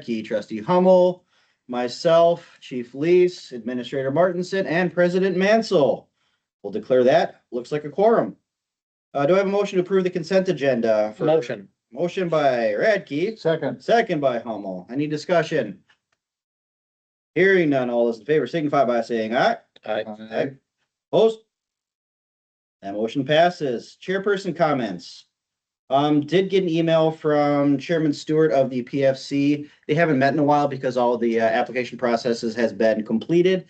Radke, trustee Hummel, myself, Chief Lease, Administrator Martinson, and President Mansell. We'll declare that. Looks like a quorum. Do I have a motion to approve the consent agenda? Motion. Motion by Radke, Second. second by Hummel. Any discussion? Hearing none, all those in favor signify by saying aye. Aye. Opposed? That motion passes. Chairperson comments. Did get an email from Chairman Stewart of the PFC. They haven't met in a while because all the application processes has been completed.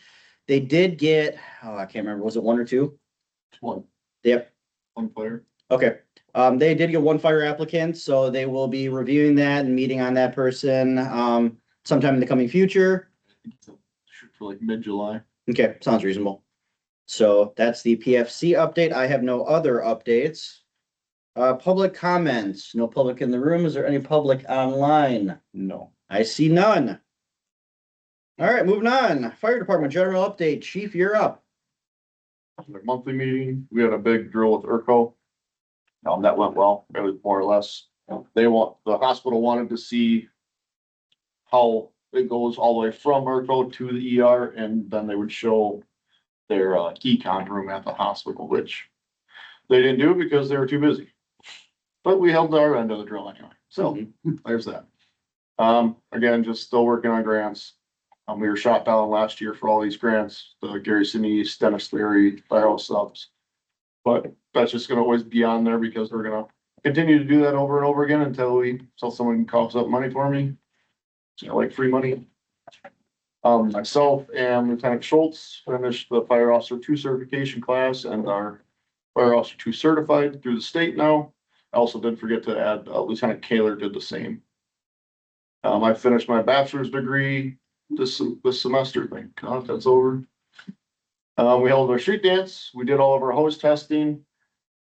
They did get, I can't remember, was it one or two? One. Yep. One player. Okay. They did get one fire applicant, so they will be reviewing that and meeting on that person, sometime in the coming future. Shoot for like mid-July. Okay, sounds reasonable. So that's the PFC update. I have no other updates. Public comments, no public in the room. Is there any public online? No. I see none. All right, moving on. Fire Department General Update. Chief, you're up. Their monthly meeting, we had a big drill with ERCO. That went well, it was more or less. The hospital wanted to see how it goes all the way from ERCO to the ER, and then they would show their econ room at the hospital, which they didn't do because they were too busy. But we held our end of the drill anyway, so there's that. Again, just still working on grants. We were shot down last year for all these grants, the Gary Sinise, Dennis Leary, Firehouse subs. But that's just gonna always be on there because we're gonna continue to do that over and over again until someone coughs up money for me. Like free money. Myself and Lieutenant Schultz finished the Fire Officer 2 certification class and are Fire Officer 2 certified through the state now. I also did forget to add, Lieutenant Kaler did the same. I finished my bachelor's degree this semester, thank God that's over. We held our street dance, we did all of our hose testing,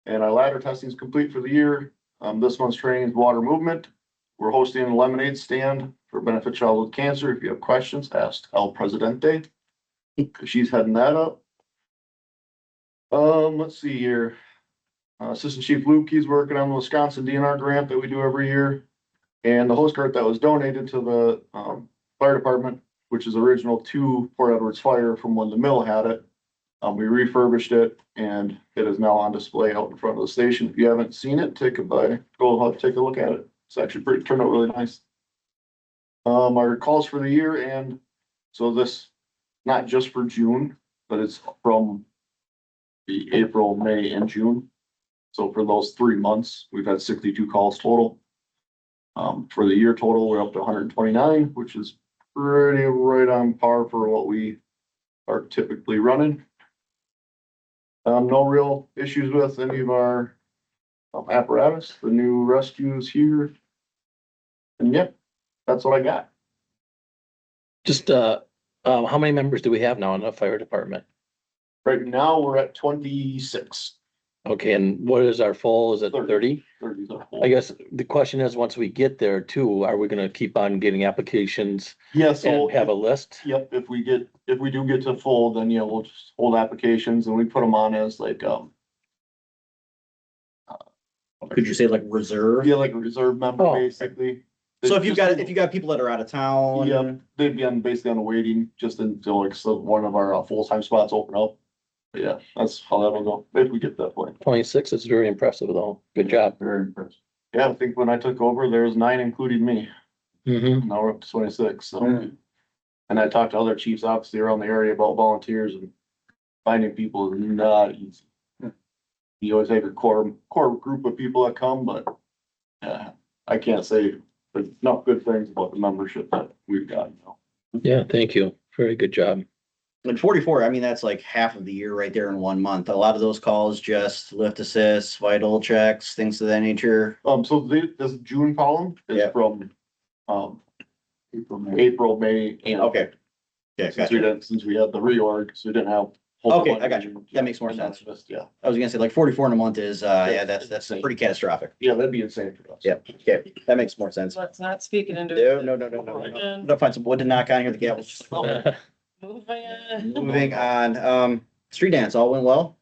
and our ladder testing is complete for the year. This month's training is water movement. We're hosting a lemonade stand for benefit childhood cancer. If you have questions, ask El Presidente, because she's heading that up. Let's see here. Assistant Chief Lukey's working on the Wisconsin DNR grant that we do every year. And the hose cart that was donated to the fire department, which is original to Port Edwards Fire from when the mill had it. We refurbished it and it is now on display out in front of the station. If you haven't seen it, take a look at it. It's actually turned out really nice. Our calls for the year, and so this, not just for June, but it's from the April, May, and June. So for those 3 months, we've had 62 calls total. For the year total, we're up to 129, which is pretty right on par for what we are typically running. No real issues with any of our apparatus. The new rescues here. And yep, that's what I got. Just, how many members do we have now in the fire department? Right now, we're at 26. Okay, and what is our full? Is it 30? 30 is our full. I guess the question is, once we get there too, are we gonna keep on getting applications Yeah, so and have a list? yep, if we do get to full, then yeah, we'll just hold applications and we put them on as like Could you say like reserve? yeah, like a reserve member Oh. basically. So if you got people that are out of town. Yeah, they'd be basically on the waiting just until like one of our full-time spots open up. But yeah, that's how that'll go if we get that point. 26 is very impressive though. Good job. Very impressed. Yeah, I think when I took over, there was 9, including me. Mm-hmm. Now we're up to 26, so. And I talked to other chiefs obviously around the area about volunteers, and finding people is not easy. You always have your core group of people that come, but I can't say enough good things about the membership that we've got now. Yeah, thank you. Very good job. And 44, I mean, that's like half of the year right there in 1 month. A lot of those calls, just lift assists, vital checks, things of that nature. So this June column is Yeah. from, April, May. And Okay. Yeah, gotcha. since we had the reorg, so we didn't have. Okay, I got you. That makes more sense. Yeah, I was gonna say like 44 in a month is, that's pretty catastrophic. yeah, that'd be insane for us. Yeah, okay, that makes more sense. Let's not speak it into. No. I'm gonna find some wood to knock on here, the gavel. Moving. Moving on, street dance, all went well?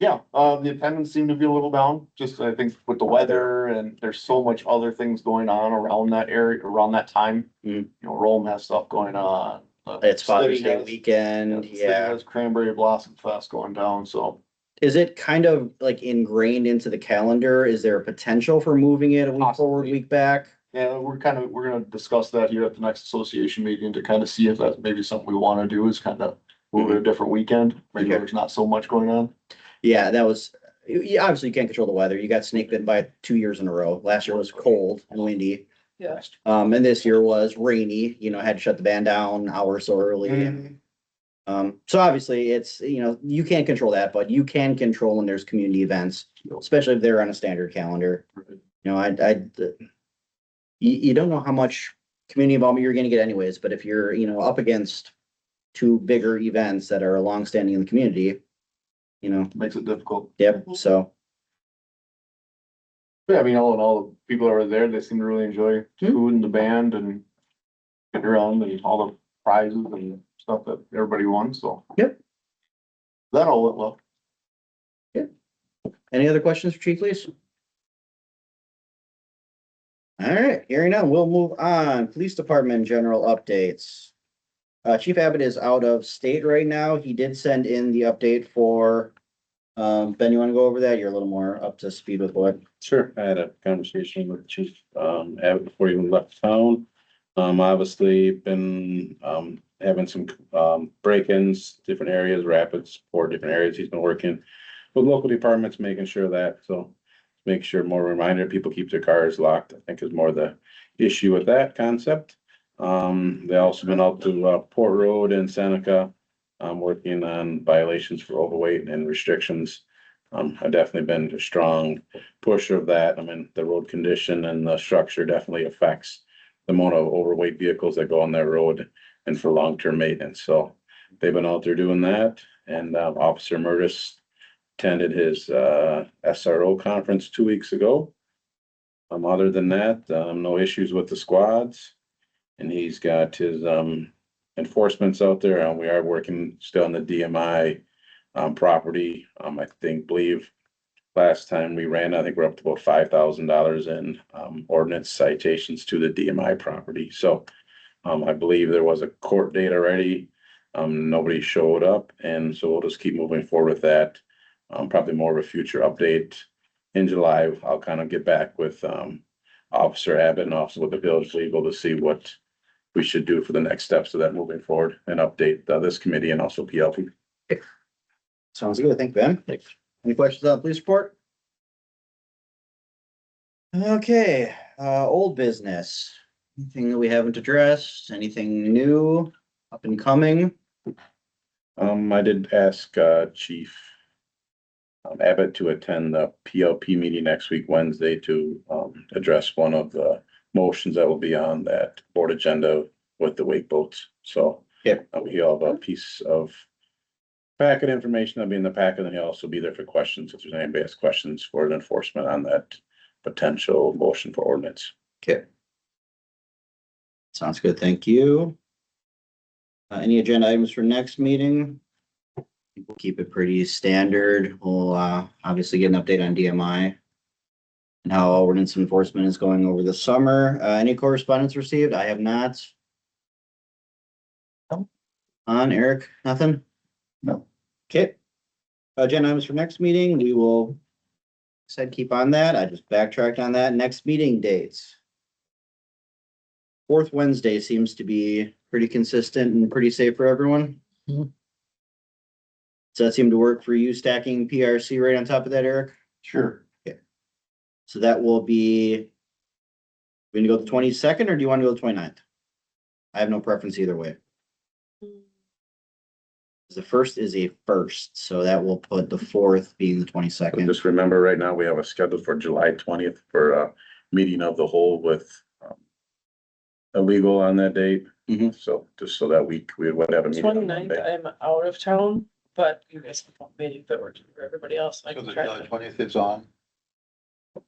Yeah, the attendance seemed to be a little down, just I think with the weather and there's so much other things going on around that area, around that time. Mhm. You know, Rome has stuff going on. It's Father's City Day has- weekend, the city yeah. has Cranberry Blossom Fest going down, so. Is it kind of like ingrained into the calendar? Is there a potential for moving it a week forward, Possibly. week back? Yeah, we're gonna discuss that here at the next association meeting to kind of see if that's maybe something we wanna do is kind of move it a different weekend. Maybe Okay. there's not so much going on. Yeah, that was, yeah, obviously you can't control the weather. You got snake bitten by it 2 years in a row. Last year was cold and windy. Yeah. And this year was rainy, had to shut the band down an hour or so early. So obviously it's, you can't control that, but you can control when there's community events, especially if they're on a standard calendar. You don't know how much community involvement you're gonna get anyways, but if you're, up against two bigger events that are longstanding in the community, Makes it difficult. yep, so. Yeah, I mean, all in all, the people that were there, they seem to really enjoy food and the band and getting around and all the prizes and stuff that everybody won, so. Yep. That all went well. Any other questions for Chief Lees? All right, hearing none, we'll move on. Police Department general updates. Chief Abbott is out of state right now. He did send in the update for, Ben, you wanna go over that? You're a little more up to speed with what? Sure, I had a conversation with Chief Abbott before he even left town. Obviously been having some break-ins, different areas, Rapids, 4 different areas. He's been working with local departments, making sure that, so make sure more reminder, people keep their cars locked, I think is more the issue with that concept. They also been out to Port Road and Seneca, working on violations for overweight and restrictions. I've definitely been a strong pusher of that. I mean, the road condition and the structure definitely affects the amount of overweight vehicles that go on that road and for long-term maintenance. So they've been out there doing that, and Officer Murtis attended his SRO conference 2 weeks ago. Other than that, no issues with the squads. And he's got his enforcements out there, and we are working still on the DMI property. I believe last time we ran, I think we're up to about $5,000 in ordinance citations to the DMI property. So I believe there was a court date already. Nobody showed up, and so we'll just keep moving forward with that. Probably more of a future update in July. I'll kind of get back with Officer Abbott and also with the village legal to see what we should do for the next steps of that moving forward and update this committee and also PLP. Sounds good, thank you, Ben. Thanks. Any questions on the police report? Okay, old business. Anything that we haven't addressed? Anything new, up and coming? I did ask Chief Abbott to attend the PLP meeting next week, Wednesday, to address one of the motions that will be on that board agenda with the wake boats. So Yep. He'll have a piece of packet information that'll be in the packet, and he'll also be there for questions if there's anybody has questions for the enforcement on that potential motion for ordinance. Okay. Sounds good, thank you. Any agenda items for next meeting? We'll keep it pretty standard. We'll obviously get an update on DMI and how ordinance enforcement is going over the summer. Any correspondence received? I have not. On Eric, nothing? No. Okay. Agenda items for next meeting, we will said keep on that. I just backtracked on that. Next meeting dates. Fourth Wednesday seems to be pretty consistent and pretty safe for everyone. Mhm. Does that seem to work for you, stacking PRC right on top of that, Eric? Sure. So that will be. We gonna go the 22nd, or do you want to go the 29th? I have no preference either way. The first is a first, so that will put the fourth being the 22nd. Just remember, right now, we have a schedule for July 20th for a meeting of the whole with illegal on that date. Mhm. So just so that we would have a meeting on 29th, Monday. I'm out of town, but you guys can call me if it works for everybody else. I So can the try July to- 20th is on?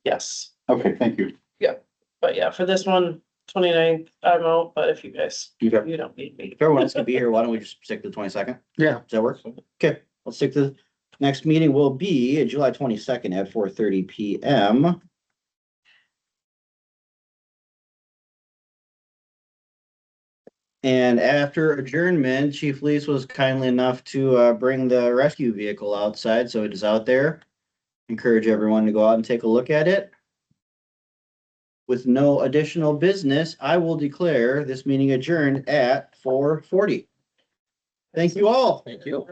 Yes, Okay, thank you. but yeah, for this one, 29th, I'm out, but if you guys, Okay. you don't need me. If everyone else can be here, why don't we just stick to the 22nd? Yeah. Does that work? Okay, let's stick to Next meeting will be July 22nd at 4:30 PM. And after adjournment, Chief Lees was kindly enough to bring the rescue vehicle outside, so it is out there. Encourage everyone to go out and take a look at it. With no additional business, I will declare this meeting adjourned at 4:40. Thank you all. Thank you.